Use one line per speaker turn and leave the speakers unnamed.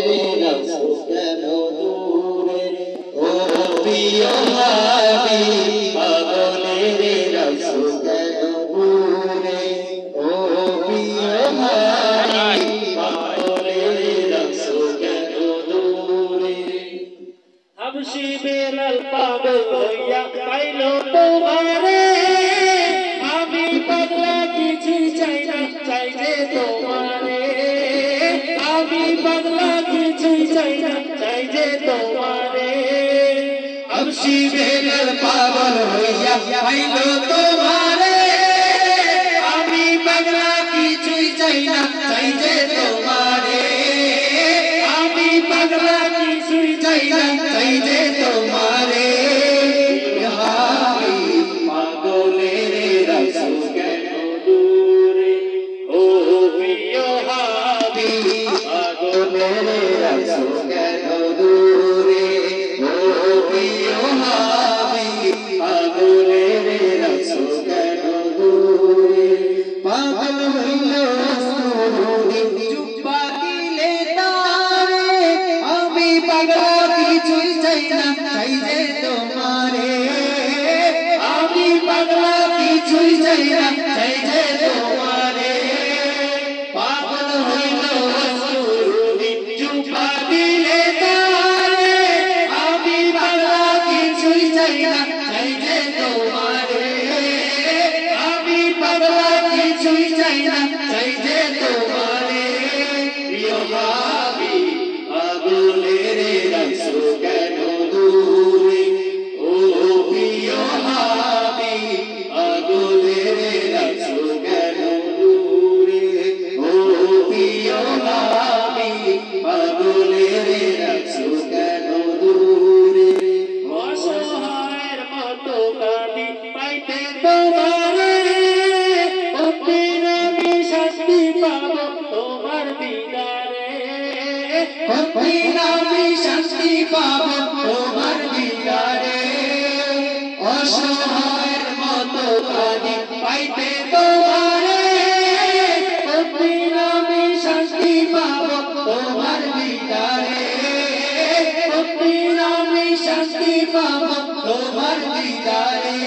রে রাসূল কেন দূরে ও প্রিয় হাবিব পাগলে রে রাসূল কেন দূরে ও প্রিয় হাবিব পাগলে রে রাসূল কেন দূরে
হাবশি বেলাল পাগল হইয়া পাইল তোমারে আমি পাগলা কিছু চাই না চাই যে তোমারে আমি পাগলা কিছু চাই না চাই যে তোমারে
হাবশি বেলাল পাগল হইয়া পাইল তোমারে আমি পাগলা কিছুই চাই না চাই যে তোমারে আমি পাগলা কিছুই চাই না চাই যে তোমারে হাবিব পাগলে রে রাসূল কেন দূরে ও প্রিয় হাবিব পাগলে রে রাসূল কেন দূরে ও প্রিয় হাবিব পাগলে রে রাসূল কেন দূরে পাগল হইল রাসূল চুপা দিলে তারে আমি পাগলা কিছুই চাই না চাই যে তোমারে আমি পাগলা কিছুই চাই না চাই যে তোমারে পাগল হইল রাসূল চুপা দিলে তারে আমি পাগলা কিছুই চাই না চাই যে তোমারে আমি পাগলা কিছুই চাই না চাই যে তোমারে প্রিয় হাবিব পাগলে রে রাসূল কেন দূরে ও প্রিয় হাবিব পাগলে রে রাসূল কেন দূরে ও প্রিয় হাবিব পাগলে রে রাসূল কেন দূরে
অসহায়ের মতো কাঁদি পাইতে তোমারে অন্তিম আমি শান্তি পাবো তোমার দিদারে
অন্তিম আমি শান্তি পাবো তোমার দিদারে অসহায়ের মতো কাঁদি পাইতে তোমারে অন্তিম আমি শান্তি পাবো তোমার দিদারে অন্তিম আমি শান্তি পাবো তোমার দিদারে